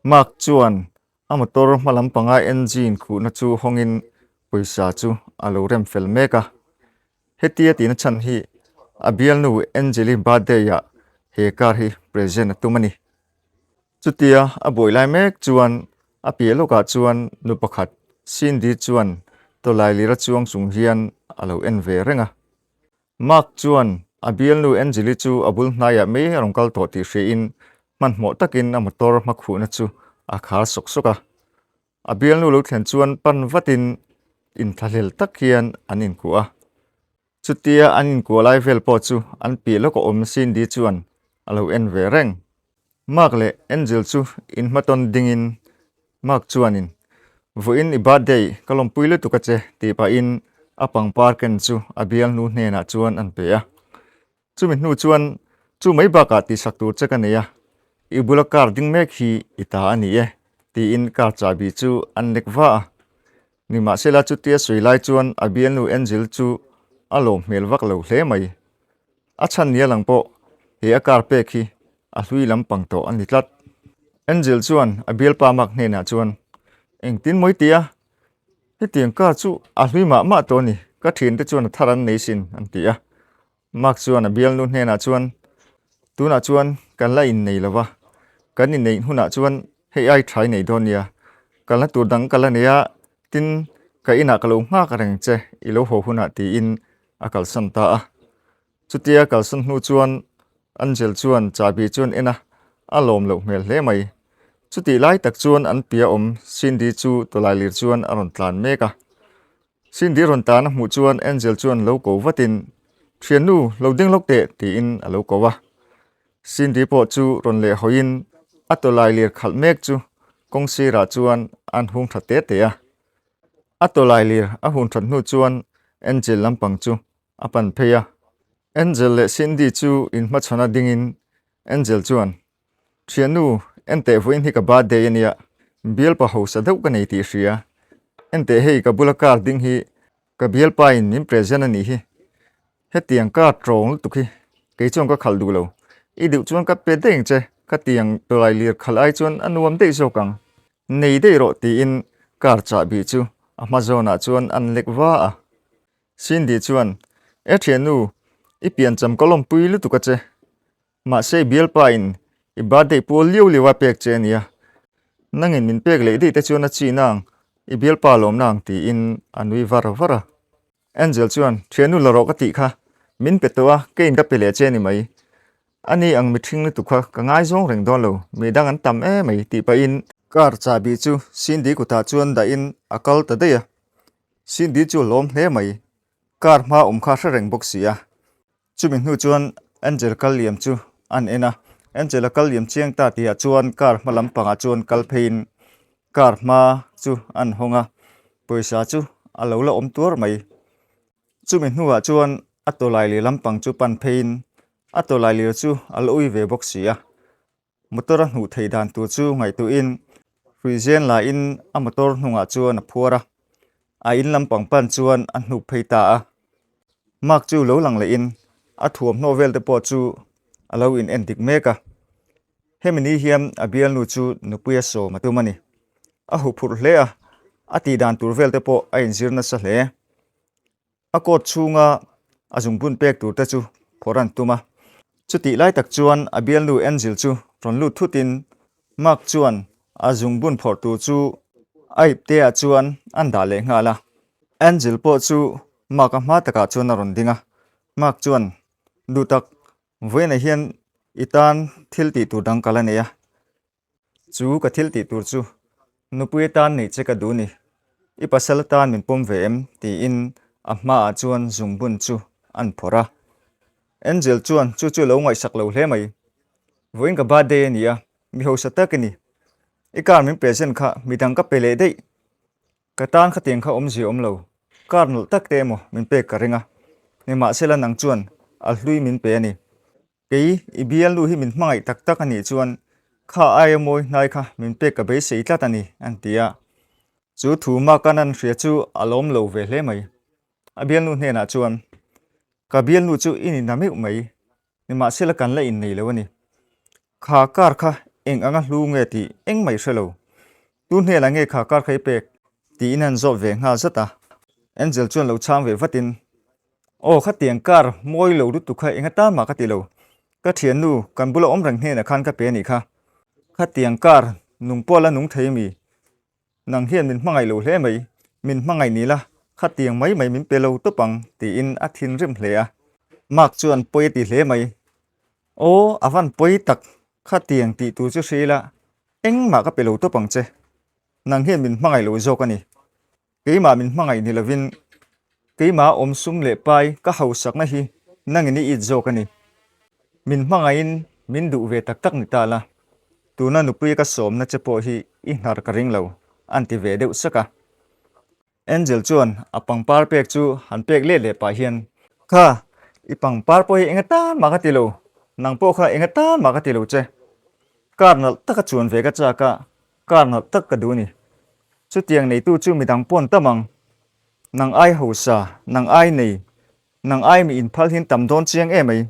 mak chuan a motor hmalam panga engine khu na chu hongin poisa chu alo rem fel meka hetia tin chan hi abial nu angeli birthday ya he kar hi present tumani chutia a boilai mek chuan a pielo ka chuan nu pakhat sin di chuan to lai lira chuang sung hian alo en ve renga mak chuan abial nu angeli chu abul hnaya me rongkal to ti hre in man mo takin a motor makhu na chu a khar sok soka abial nu lo thlen chuan pan vatin in thalel tak hian anin ku a chutia anin ku lai vel po chu an pielo ko om sin di chuan alo en ve reng mak le angel chu in maton dingin mak chuanin voin i birthday kalom puile tukache ti pa in apang parken chu abial nu hne na chuan an pe a chumi hnu chuan chu mai ba ka ti sak tur chakania i bula kar ding mek hi ita ani e ti in kar chabi chu an lekwa ni ma sela chu tia sui lai chuan abial nu angel chu alo mel vak lo hle mai a chan nia lang po he a kar pe khi a hlui lam pang to an tlat angel chuan abial pa mak hne na chuan eng tin moi tia he tiang ka chu a hlui ma to ni ka thin te chuan tharan nei sin an tia mak chuan abial nu hne na chuan tu na chuan kan la in nei lawa kan in nei huna chuan he ai thai nei donia kan la tur dang kala nia tin ka ina ka lo nga ka reng che i lo ho huna ti in akal san ta a chutia kal san hnu chuan angel chuan chabi chuan ena alom lo mel hle mai chuti lai tak chuan an pia om sindi chu tolai lir chuan aron tlan meka sindi ron ta na mu chuan angel chuan lo ko vatin thian nu lo ding lok te ti in alo ko wa sindi po chu ron le hoin atolai lir khal mek chu kong si ra chuan an hung thate te a atolai lir a hun that nu chuan angel lampang chu apan pheya angel le sindi chu in ma chhana dingin angel chuan thian nu ente voin hi ka birthday ania bialpa ho sa deuh ka nei ti hria ente hei ka bulakar ding hi ka bialpa in min present ani hi hetiang ka trong tukhi ke chong ka khal dulo i du chuan ka pe deng che ka tiang tolai lir khalai chuan anuam dei zo kang nei dei ro ti in kar cha bi chu ama zona chuan an lekwa a sindi chuan e thian nu i pian cham kolom puilu tukache Mahse bialpa in i birthday pol liu liwa pek che nia nangin min pek le di te chuan a chi nang i bialpa lom nang ti in anui vara angel chuan thianu laro ka ti kha min petowa ke in ka pele che ni mai ani ang mi thing tu kha ka ngai zong reng don lo mi dang an tam e mai ti pa in kar cha bi chu sindi ku ta chuan da in akal ta de ya sindi chu lom hle mai kar ma kha reng bok sia chu min hnu chuan angel kal liam chu an ena angela kal liam chiang ta tia chuan kar malam panga chuan kal phein kar ma chu an honga poisa chu alo la om tur mai chu min hnuwa chuan atolai li lampang chu pan phein atolai li chu aloi ve bok sia motora hnu thei dan tu chu ngai tu in frizen la in a motor hnunga chuan a phuara a in lampang pan chuan a hnu pheita a mak chu lo lang le in a thuam novel te po chu alo in endik meka hemini hiam abial nu chu nupuya so matumani a hu phur hle a ati dan turvel te po a in zirna sa hle a kot chunga azung bun pek tur te chu phoran tuma chuti lai tak chuan abial nu angel chu ron lu thutin mak chuan azung bun phor tu chu ai te a chuan an da le ngala angel po chu mak ma taka chuan ron dinga mak chuan du tak voina hian itan thil ti tur dang kala neya chu ka thil ti tur chu nupui tan nei che ka du ni i pasal tan min pom ve em ti in a ma chuan zung bun chu an phora angel chuan chu lo ngai sak lo hle mai voin ka birthday ania mi ho satak ni i kar min present kha mi dang ka pele dei ka tan kha teng kha om ji om lo kar nul tak te mo min pe ka ringa ni ma sela nang chuan a hlui min pe ani kei ibial lu hi min hmangai tak tak ani chuan kha ai moi nai kha min pe ka be sei tlat ani an tia chu thu ma kanan hria chu alom lo ve hle mai abial nu hne na chuan ka bial nu chu in na me mai ni ma sela kan la in nei lo ani kha kar kha eng anga hlu nge ti eng mai hrelo tu hne la nge kha kar khai pek ti in an zo ve nga zata angel chuan lo chang ve vatin o kha tiang kar moi lo ru tu kha enga ta ma ka ti lo ka thian nu kan bula om rang hne na khan ka pe ni kha kha tiang kar nung pola nung thei mi nang hian min hmangai lo hle mai min hmangai ni la kha tiang mai mai min pe lo to pang ti in a thin rim hle a mak chuan poi ti hle mai o avan poi tak kha tiang ti tu chu hrila eng ma ka pe lo to pang che nang hian min hmangai lo zo ka ni keima min hmangai ni lovin keima om sum le pai ka hau sak na hi nang ni it zo ka ni min hmangai in min du ve tak tak ni ta la tuna nupui ka som na che po hi I hnar ka ring lo anti ve deuh saka angel chuan apang par pek chu han pek le le pa hian kha ipang par po hi engata ma ka ti lo nang po kha engata ma ka ti lo che karnal taka chuan ve ka cha ka karnal tak ka du ni chu tiang nei tu chu midang pon tamang nang ai ho sa nang ai nei nang ai mi in phal hin tam don chiang e mai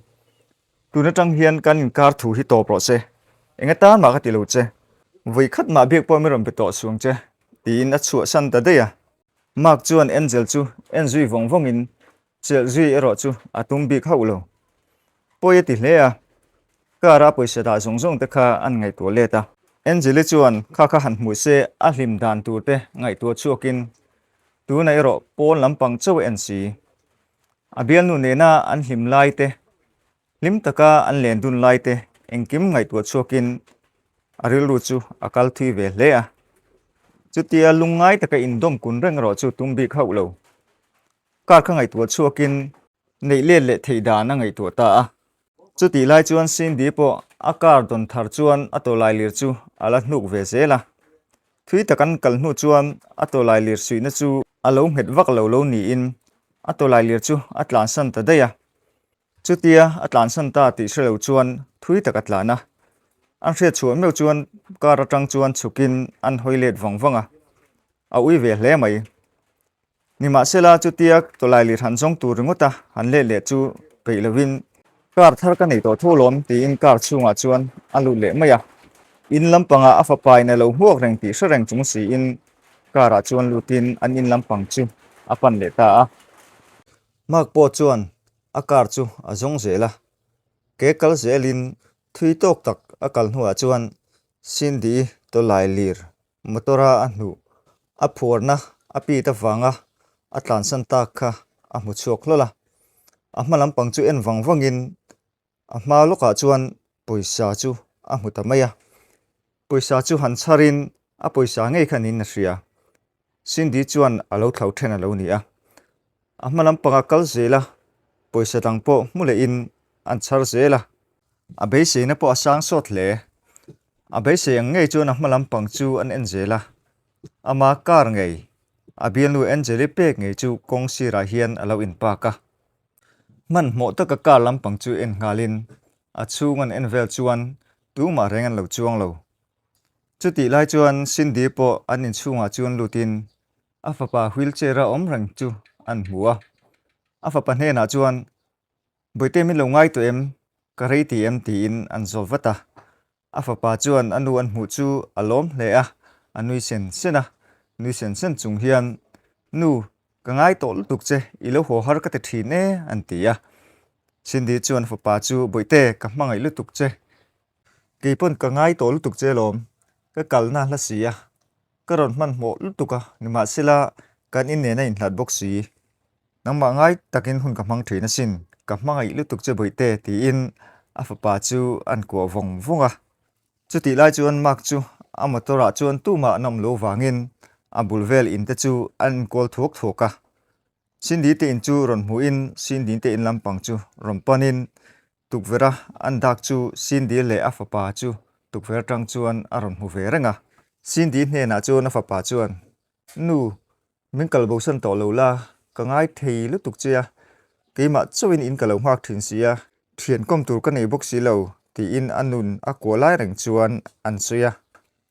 tu na tang hian kan in kar thu hi to pro se engata ma ka ti lo che voi khat ma bek po mi rom pe to suang che tin a chu san ta de ya mak chuan angel chu enjui vong vong in chel zui ero chu atum bi khau lo poi ti hle a kara poisa da zong zong te kha an ngai to le ta angel chuan kha kha han mu se a hlim dan tur te ngai to chuakin tu nai ro pol lampang chau en si abial nu ne na an hlim lai te lim taka an len dun lai te engkim ngai to chuakin aril ru chu akal thui ve hle a chutia lungai taka indom kun reng ro chu tumbi khau lo kar kha ngai to chuakin nei le le theida na ngai to ta a chuti lai chuan sin di po akar don thar chuan atolai lir chu ala hnuk ve zela thui takan kal hnu chuan atolai lir sui na chu alo het vak lo lo ni in atolai lir chu atlan san ta daya chutia atlan san ta ti hrelo chuan thui takatlana an hre chuan meu chuan kar atang chuan chukin an hoilet wangwanga a ui ve hle mai ni Mahse la chutia tolai lir han jong tur ngota han le le chu peilovin kar thar ka nei to thulom ti in kar chunga chuan alu le maya in lampanga afa pai na lo huak reng ti hre chung si in kara chuan lutin an in lampang chu apan le ta a mak po chuan akar chu azong zela ke kal zelin thui tok tak akal hnuah chuan sindi tolai lir motora a hnu a phurna a pi ta wanga atlan san tak kha a hmu chuak hlola a hma lampang chu en wangwangin a hma loka chuan poisa chu a hmu ta maya poisa chu han charin a poisa ngei khanin na hria sindi chuan alo thlau then alo ni a hma lampanga kal zela poisa tang po mule in an char zela a beise na po asang sot hle a beise ang ngei chuan a hma lampang chu an en zela ama kar ngei a bial nu angeli pek ngei chu kong sira hian alo in pa ka man mo ta ka kar lampang chu en ngalin a chungan en vel chuan tu ma rengan lo chuang lo chuti lai chuan sindi po an in chunga chuan lutin a fapa wheelchair a om rang chu an hua a fapa hne na chuan boite min lo ngai to em ka rei ti em ti in an zol vata a fapa chuan anu an hmu chu alom hle a anui sen sena nui sen sen chung hian nu ka ngai tol tuk che ilo ho har ka te thi ne an ti a sindi chuan fapa chu boite ka hmangai lu tuk che keipon ka ngai tol tuk che lom ka kalna la sia ka ron man mo lu tuka ni Mahse la kan in ne na in hlat bok si nangma ngai takin hun ka hmang thina sin ka hmangai lu tuk che boite ti in a fapa chu an ko vong vonga chuti lai chuan mak chu a motora chuan tuma nam lo wangin a bulvel in te chu an kol thok thoka sindi te in chu ron mu in sindi te in lampang chu ron panin tukvera an dak chu sindi le a fapa chu tukver tang chuan a ron mu ve renga sindi hne na chuan a fapa chuan nu min kal bo san to lo la ka ngai thei lu tuk chia keima chawin in kalo hmak thin sia thian kom tur ka nei bok si lo ti in anun a ko lai reng chuan an suya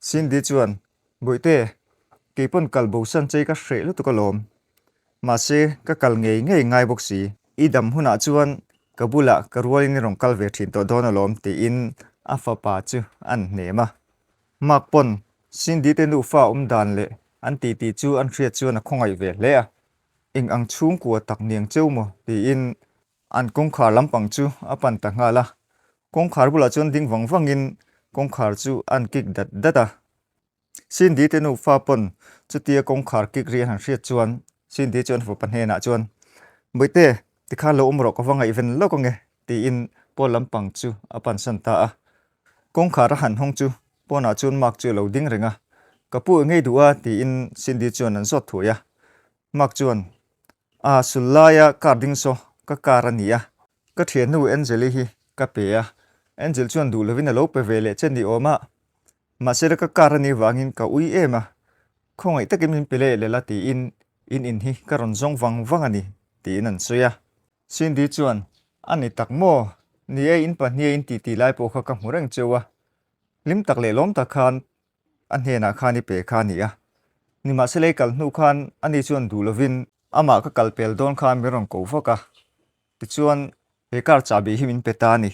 sindi chuan boite keipon kal bo san chei ka hre lu tuk alom Mahse ka kal ngei ngei ngai bok si idam huna chuan kabula karwalin rong kal ve thin to don alom ti in a fapa chu an nema mak pon sin di te nu fa dan le an ti chu an hriat chu na khongai ve le a ing ang chung ko tak niang cheu mo ti in an kong khar lampang chu apan ta nga la kong khar bula chon ding wang in kong khar chu an kik dat data sin di te nu fa pon chu tia kong khar kik ri han hriat chuan sin di chuan fu pan he na chuan boite ti kha lo umro ko wanga even lo ko nge ti in pol lampang chu apan san ta a kong khar han hong chu pona chun mak chu lo ding renga kapu ngei duwa ti in sin di chuan an zot thuya mak chuan a sulaya karding so ka karania ka thian nu angeli hi ka pe a angel chuan du lovin a lo pe vele chen di oma Mahse ka karani wangin ka ui ema khongai takin min pele le la ti in hi karon zong wang ani ti in an soya sin di chuan ani takmo ni e in pa ni in ti lai po kha ka murang chewa lim tak le lom ta khan an he na khani pe khani a ni Mahse le kal nu khan ani chuan du lovin ama ka kal pel don khan mirong ko foka ti chuan he kar chabi hi min petani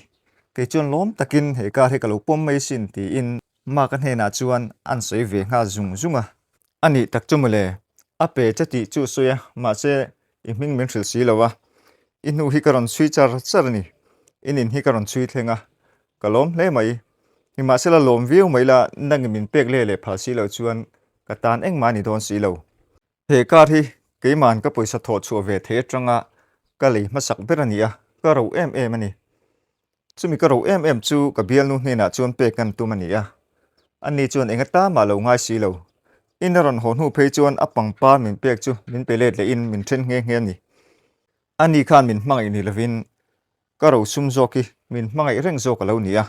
ke chuan lom takin he kar he kalo pom mai sin ti in ma kan he na chuan an soi ve nga zunga ani tak chumule ape chati chu soya Mahse iming min thil si lawa inu hi karon sui char ni in hi karon sui thlenga kalom le mai ni Mahse la lom viu mai la nang min pek le phal si lo chuan ka tan eng mani don si lo he kar hi ke man ka poisa tho chu ve the tranga ka le masak berania ka ro em ani chumi ka ro em chu ka bial nu hne na chuan pek kan tu mania ani chuan engata ma lo ngai si lo inaron hon hu phei chuan apang pa min pek chu min pelet le in min then nge ni ani khan min hmangai ni lovin ka ro sum zoki min hmangai reng zo ka lo nia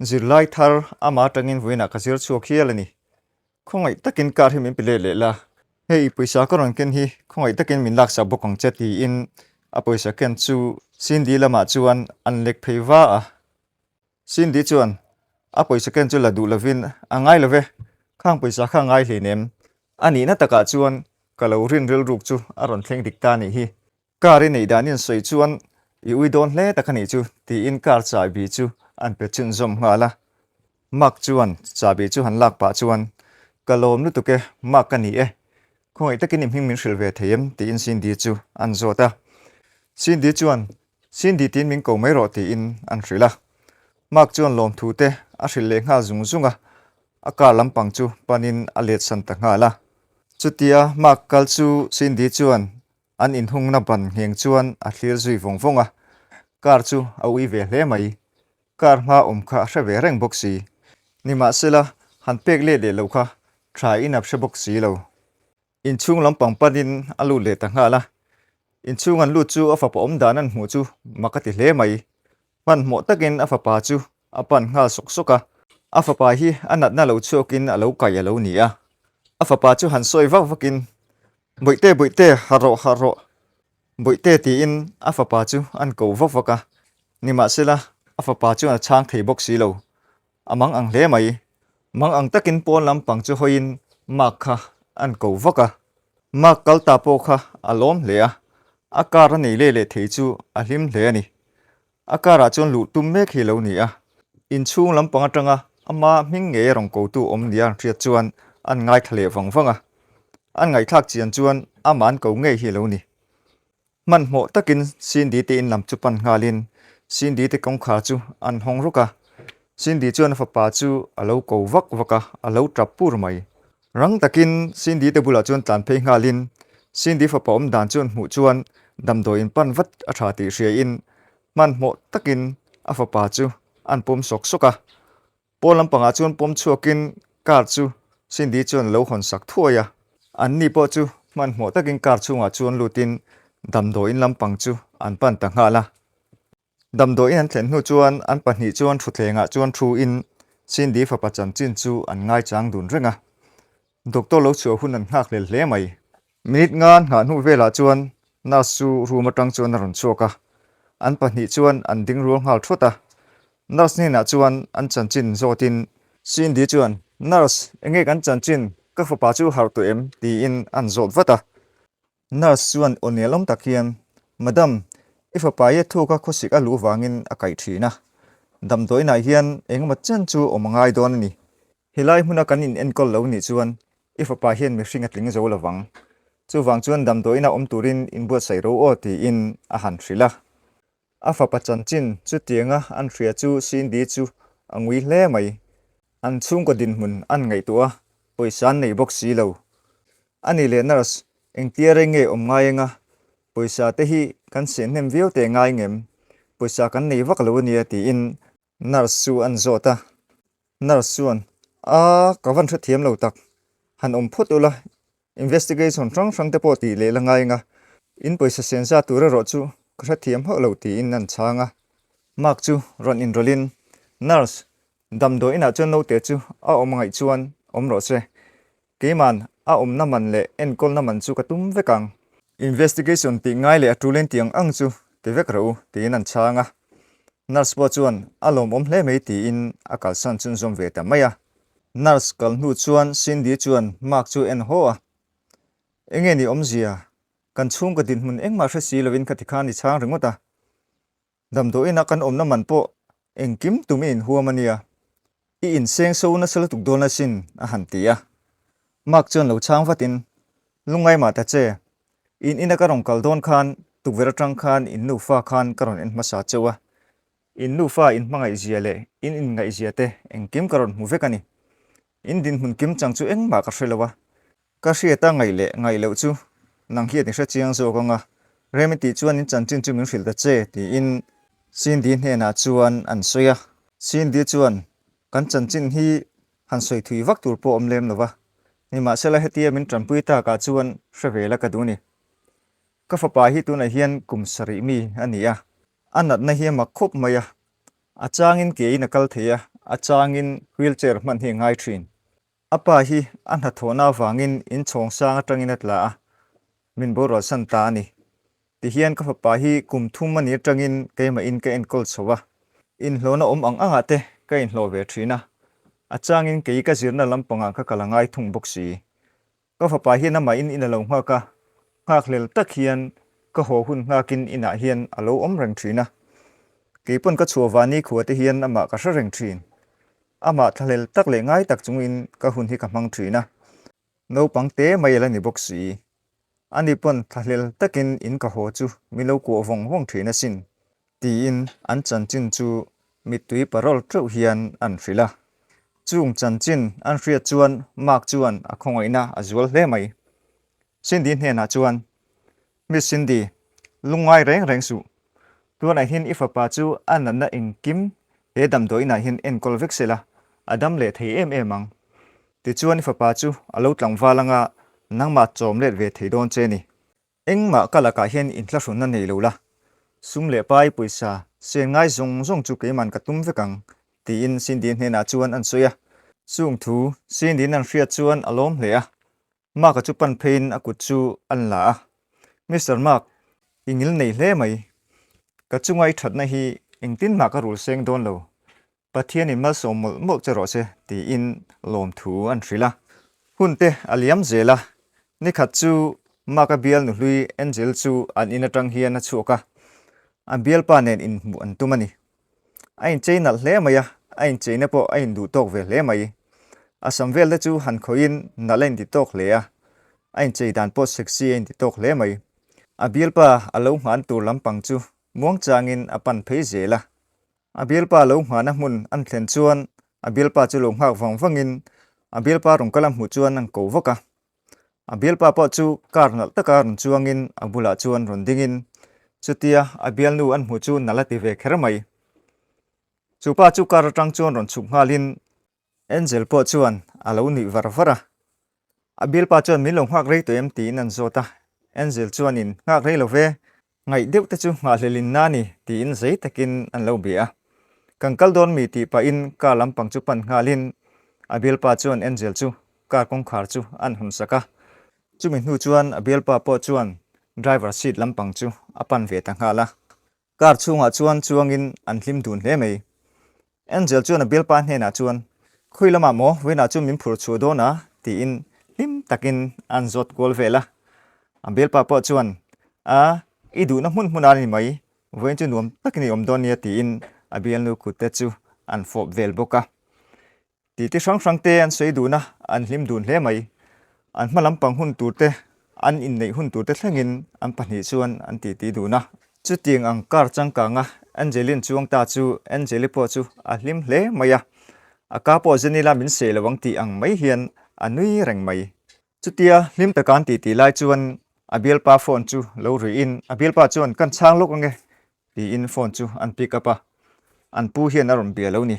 zirlai thar ama tangin voina ka zir chu khial ani khongai takin kar hi min pele le la hei poisa ka ron ken hi khongai takin min lak sa bokang chati in a poisa ken chu sin di lama chuan an lek pheiwa a sin di chuan a poisa ken chu la du lovin angai love khang poisa khang ngai hle nem ani na taka chuan kalo rin ril ruk chu aron thleng dik ta ni hi kari nei danin soi chuan i ui don hle takani chu ti in kar chai bi chu an pe chun zom ngala mak chuan chabi chu han lak pa chuan kalom nu tuke mak ani e khoi takin hing min hril ve theim ti in sin di chu an zota sin di chuan sin di tin min ko mai ro ti in an hrila mak chuan lom thu te a hril le nga zunga aka lampang chu panin alet san ta ngala chutia mak kal chu sin di chuan an in hung na ban heng chuan a thlir zui vongvonga kar chu a ui ve hle mai kar ma kha hre ve reng boxi ni Mahse la han pek le lo kha try in up boxi lo in chung lampang panin alu le ta ngala in chung an lu chu afa pa om dan an mu chu makati hle mai man mo takin afa pa chu apan ngal soka afa pa hi anat na lo chokin alo kai alo ni a afa pa chu han soi vakin boite haro boite ti in afa pa chu an ko vaka ni Mahse la afa pa chu a chang thei boxi lo amang ang hle mai mang ang takin pon lampang chu hoin mak kha an ko vaka mak kal ta po kha alom le a akara nei le thei chu a hlim hle ani akara chon lu tum me khi lo ni a in chung lampang atanga ama ming nge rong ko tu om nia thriat chuan an ngai thale wangwanga an ngai thak chian chuan aman ko nge hi lo ni man mo takin sin di te in lam chu pan ngalin sin di te kong kha chu an hong ruka sin di chuan fa pa chu alo ko vaka alo trap pur mai rang takin sin di te bula chuan tlan phei ngalin sin di fa pa om dan chuan mu chuan dam do in pan vat a tha ti hria in man mo takin a fa pa chu an pom soka polam panga chuan pom chuakin kar chu sin di chuan lo hon sak thuaya an ni po chu man mo takin kar chunga chuan lutin dam do in lampang chu an pan ta ngala dam do in an thlen nu chuan an pahnih chuan thuthlengah chuan thu in sin di fa pachan chin chu an ngai chang dun renga doctor lo chu hun an hak hle mai minute ngan nga nu vela chuan na su ruma tang chuan ron choka an pahnih chuan an ding rual ngal thota nurse ni na chuan an chan chin zotin sin di chuan nurse enge kan chan chin ka fa pa chu har tu em ti in an zot vata nurse chuan onelom takian madam if a paye thu ka khosik alu wangin akai thina dam doi na hian engma chen chu omangai don ni hilai huna kan in enkol lo ni chuan ifa pa hian mi hringa tling zo lawang chu wang chuan dam doina om turin in buat sai ro o ti in a han thrila a fa pachan chin chu tianga an hria chu sin di chu angui hle mai an chung ko din mun an ngai tua poisan nei box si lo ani le nurse engtiare nge om ngai nga poisa te hi kan sen nem viau te ngai ngem poisa kan nei vak lo nia ti in nurse su an zota nurse suan a kawan tha thiam lo tak han om phut ula investigation rang te po ti le la ngai nga in poisa sen sa tura ro chu kha thiam ho lo ti in nan changa mak chu ron in rolin nurse dam do ina chu no te chu a om ngai chuan om ro se keman a om na man le en kol na man chu ka tum vekang investigation ti ngai le atulen tiang ang chu te vek ro ti nan changa nurse po chuan alom om hle mei ti in akal san chun zom ve ta maya nurse kal nu chuan sin di chuan mak chu en ho a enge ni om zia kan chung ka din mun engma hre si lovin ka tikhan ni chang ringota dam do ina kan om na man po engkim tumin huamania I in seng so na sala tuk dona sin a hantia mak chon lo chang fatin lungai ma ta che in ina ka rong kal don khan tuk vera tang khan in nu fa khan karon en masa chewa in nu fa in mangai zia le in ngai zia te engkim karon mu vekani in din hun kim chang chu eng ma ka hrelawa ka hria ta ngai lo chu nang hi ti hra chiang zo konga remeti chuan in chan chin chu min hril ta che ti in sin din he na chuan an soya sin di chuan kan chan chin hi han soi thui vak tur po omlem lova ni ma sela hetia min trampui ta ka chuan hravela ka duni ka fa pa hi tu na hian kum sari mi ania anat na hi ma khop maya achangin ke in kal theya achangin wheelchair man hi ngai thin apa hi an hathona wangin in chong sang atangin atla min boro san ta ni ti hian ka fa pa hi kum thum ani atangin keima in ka en kol chowa in hlona om ang anga te ka in hlo ve thina achangin ke ka zirna lampanga ka kalangai thung boxi ka fa pa hi na ma in lo nga ka ngak lel tak hian ka ho hun ngakin ina hian alo om reng thina ke pon ka chuwani khuate hian ama ka reng thin ama thalel tak le ngai tak chungin ka hun hi ka mang thina no pangte mai la ni boxi ani pon thalel takin in ka ho chu milo ko wong thina sin ti in an chan chin chu mitui parol treu hian an hrila chung chan chin an hria chuan mak chuan a khongaina azwal hle mai sin din he na chuan mi sin di lungai reng su tuana hin ifa pa chu an na in kim e dam doina hin en kol veksela adam le thei em ang ti chuan ifa pa chu alo tlang walanga nangma chom le ve thei don che ni engma kala ka hian in tla hrun na nei lo la sum le pai puisa se ngai zong chu ke man ka tum vekang ti in sin din he na chuan an soya chung thu sin din an hria chuan alom hle a ma ka chu pan phein akut chu an la Mr. Mark ingil nei hle mai ka chungai thatna hi engtin ma ka rul seng don lo pathian in mal som mol chero se ti in lom thu an thrila hunte aliam zela ni khat chu ma ka bial nu hlui angel chu an in atang hian a chuka a bial pa nen in mu an tumani ain cheina hle maya ain cheina po ain du tok ve hle mai asam vel le chu han khoin na len di tok le a ain chei dan po sexy in di tok hle mai a bial pa alo han tur lampang chu muang changin apan phei zela a bial pa lo hmana mun an thlen chuan a bial pa chu lo hak wangin a bial pa rong kalam hu chuan ang ko waka a bial pa po chu karnal takar chuangin a bula chuan rondingin chutia a bial nu an hu chu nalati ve khermai chupa chu kar tang chuan ron chuk ngalin angel po chuan alo ni varvara a bial pa chuan min lo hak rei to em ti nan zota angel chuan in ngak rei lo ve ngai deuh te chu nga hlelin nani ti in zei takin an lo bia kankal don mi ti pa in ka lampang chu pan ngalin a bial pa chuan angel chu kar kong khar chu an hun saka chumi hnu chuan a bial pa po chuan driver seat lampang chu apan ve ta ngala kar chunga chuan chuangin an hlim dun hle mai angel chuan a bial pa hne na chuan khuilama mo wena chu min phur chu do na ti in hlim takin an zot gol vela a bial pa po chuan a idu na mun ani mai wen chu nuam takni om don ya ti in a bial nu kute chu an fop vel boka ti sang te an sei du na an hlim dun hle mai an hmalam pang hun tur te an in nei hun tur te thlengin an pahnih chuan an ti du na chu tiang ang kar changkanga Angelin chuang ta chu Angeli po chu a hlim hle maya aka po zenila min se lawang ti ang mai hian anui reng mai chutia hlim takan ti lai chuan a bialpa phone chu lo ri in a bialpa chuan kan chang lok ange ti in phone chu an pick up a an pu hian aron bia lo ni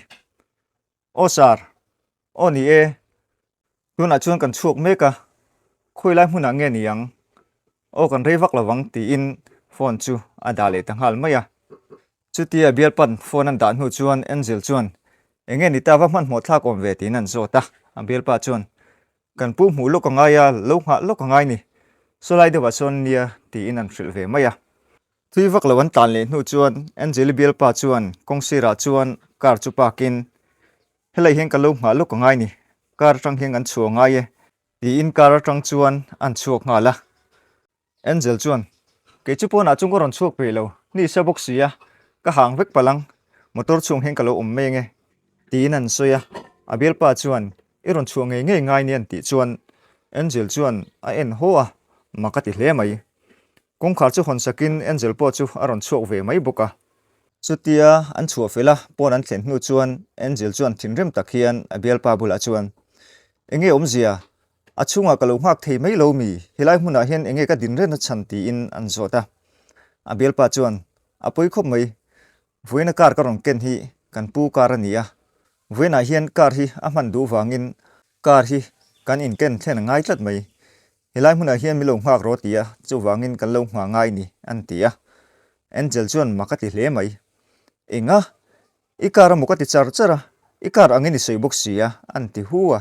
o sar o ni e tuna chuan kan chuak meka khoi lai hmuna nge niang o kan rei vak lawang ti in phone chu ada le tanghal maya chutia bialpan phone an dan hu chuan Angel chuan enge ni ta wa man mo thla kom ve tin an zota a bialpa chuan kan pu mu lo ka ngaya lo nga lo ka ngai ni solai de wa son nia ti in an hril ve maya thui vak lawan tan le nu chuan Angel bialpa chuan kongsira chuan kar chu pakin helai heng ka lo nga lo ka ngai ni kar tang heng an chuang ngai e ti in kar tang chuan an chuak nga la Angel chuan ke chu pona chung ko ron chuak pe lo ni sa box sia ka hang vek palang motor chung heng ka lo me nge ti in an soya a bialpa chuan iron chuang nge ngai nian ti chuan Angel chuan a en ho a makati hle mai kong khar chu hon sakin Angel po chu aron chuak ve mai boka chutia an chua fela pon an thlen nu chuan Angel chuan thinrem takhian a bialpa bula chuan enge omzia a chunga kalo hmak thei mai lo mi hilai hmuna hian enge ka din ren chan ti in an zota a bialpa chuan a poi khop mai voina kar ka rong ken hi kan pu kar ania voina hian kar hi a man du wangin kar hi kan in ken thlen ngai tlat mai hilai hmuna hian mi lo hmak ro tia chu wangin kan lo hma ngai ni an tia Angel chuan makati hle mai inga ikara mukati char chara ikar angini sei box sia an ti huwa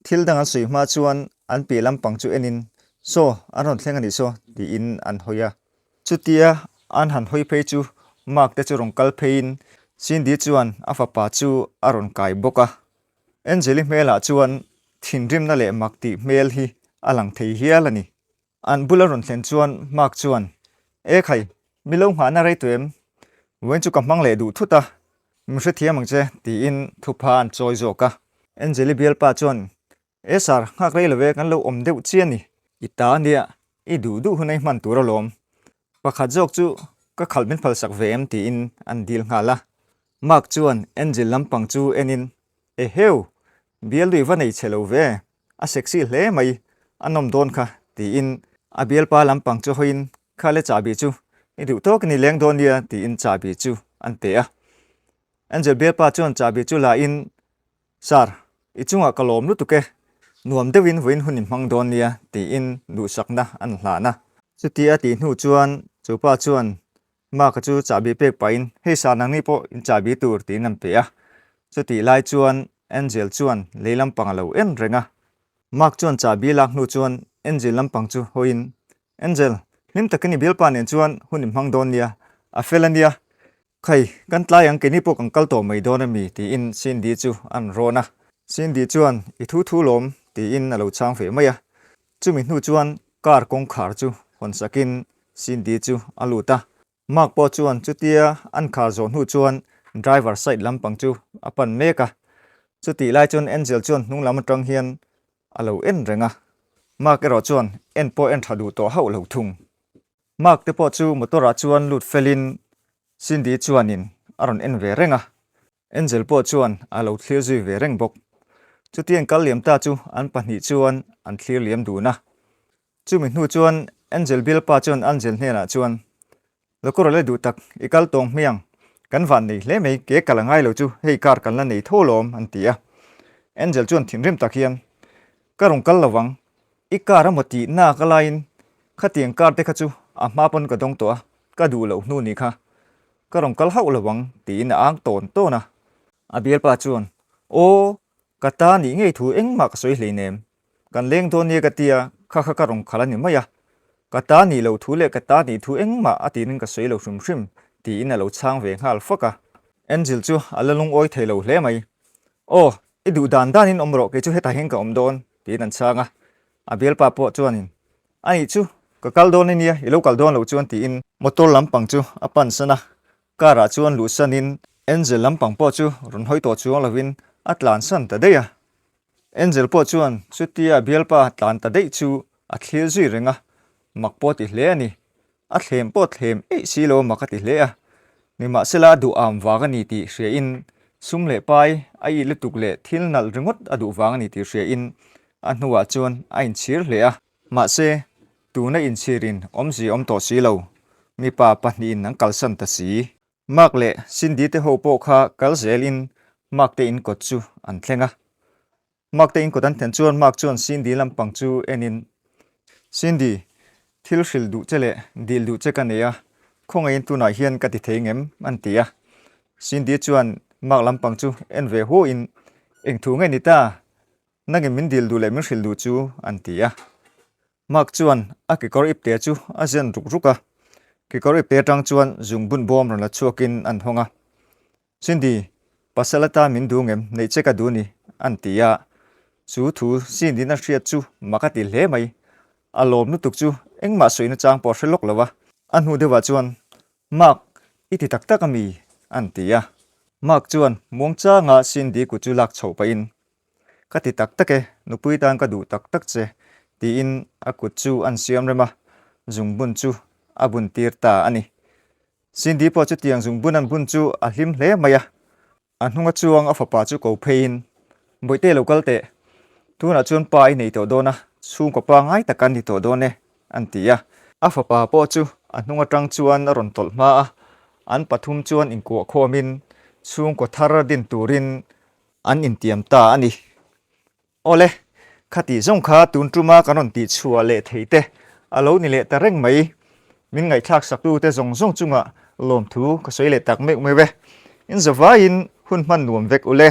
thil danga sei ma chuan an pe lampang chu enin so aron thlengani so ti in an hoya chutia an han hoi phei chu mak te chu rong kal phein sin di chuan afa pa chu aron kai boka Angeli mela chuan thinrim na le mak ti mel hi alang thei hialani an bularon thlen chuan mak chuan e khai milo ha na rei tuem wen chu kam mang le du thuta mse thiamang che ti in thupa an choi zoka Angeli bialpa chuan e sar ngak rei love kan lo om deuh chiani ita nia I du hunai man tur lom pakhat jok chu ka khalmin phal sak ve em ti in an dil ngala mak chuan Angel lampang chu enin e heu bial dui vanei chelo ve a sexy hle mai anom don kha ti in a bialpa lampang chu hoin khale chabi chu I du tok ni leng don nia ti in chabi chu an te a Angel bialpa chuan chabi chu la in sar I chunga kalom lu tuke nuam dewin voin hunin mang don nia ti in du sakna an hlana chutia ti hnu chuan chupa chuan ma ka chu chabi pek pain hei sa nang ni po in chabi tur ti nam pe a chuti lai chuan Angel chuan leilam pangalo en renga mak chuan chabi lak hnu chuan Angel lampang chu hoin Angel lim takani bialpa nen chuan hunin mang don nia a felania khai kan tlai ang keni po kang kal to mai don mi ti in sin di chu an rona sin di chuan I thu lom ti in alo chang fe maya chumi hnu chuan kar kong khar chu hon sakin sin di chu aluta mak po chuan chutia an khar zon hnu chuan driver side lampang chu apan meka chuti lai chuan Angel chuan hnung lam atang hian alo en renga mak ero chuan en po en thadu to hau lo thung mak te po chu motora chuan lut felin sin di chuanin aron en ve renga Angel po chuan alo thlir zui ve reng bok chutian kal liam ta chu an pahnih chuan an thlir liam du na chumi hnu chuan Angel bialpa chuan Angel hena chuan lokoro le du tak ikal tong miang kan van nei hle mei ke kalangai lo chu hei kar kan la nei tholom an tia Angel chuan thinrim takhian karong kal lawang ikara moti na kalain khatiang kar te kha chu a ma pon ka dong to ka du lo hnu ni kha karong kal hau lawang ti na ang ton to na a bialpa chuan o kata ni ngei thu engma ka soi hleinem kan leng don ni ka tia kha karong khalani maya kata ni lo thu le kata ni thu engma atin ka soi lo hrim ti in lo chang ve ngal faka Angel chu alalung oi thelo hle mai o I du dan in omro ke chu heta heng ka omdon ti nan changa a bialpa po chuanin ai chu ka kal don ni I lo kal don lo chuan ti in motor lampang chu apan sana kara chuan lu sanin Angel lampang po chu run hoi to chuang lovin atlan san ta deya angel po chuan chutia bialpa tlan ta dei chu a thlir zui renga mak po ti hle ani a thlem po thlem e silo makati hle a ni Mahse la du am wanga ni ti hria in sum le pai a i le tuk le thil nal ringot a du wanga ni ti hria in a hnuwa chuan a in chhir hle a Mahse tuna in chirin omzi om to si lo mi pa pahni in nang kalsan ta si mak le sindi te ho po kha kalzel in mak te in kot chu an thlenga mak te in kot an then chuan mak chuan sindi lampang chu enin sindi thil hril du chele dil du che ka neya khonga in tuna hian ka ti theingem an tia sindi chuan mak lampang chu en ve ho in eng thu nge ni ta nage min dil du le min hril du chu an tia mak chuan a ki kor ip te chu a zen ruk ruka ki kor ip te tang chuan zung bun bom ron la chuakin an honga sindi pasalata min du ngem nei che ka du ni an tia chu thu sindi na hriat chu makati hle mai alom nu tuk chu engma soina chang por hrelok lawa an hu dewa chuan mak iti tak tak ami an tia mak chuan mongcha nga sindi ku chu lak chho pa in kati tak take nupui tang ka du tak tak che ti in akut chu an siam rema zungbun chu abun tir ta ani sindi po chu tiang zungbun an bun chu a hlim hle maya an hunga chuang a fapa chu ko phein boite local te tuna chuan pa i nei to dona chung ko pa ngai takan ni to done an tia a fapa po chu an hunga tang chuan a ron tol ma an pathum chuan in ko khomin chung ko thar din turin an in tiam ta ani ole khati zong kha tun tuma kanon ti chua le theite alo ni le ta reng mai min ngai thak sak tu te zong zong chunga lom thu ka soi le tak mek me we in zawa in hun man nuam vek ule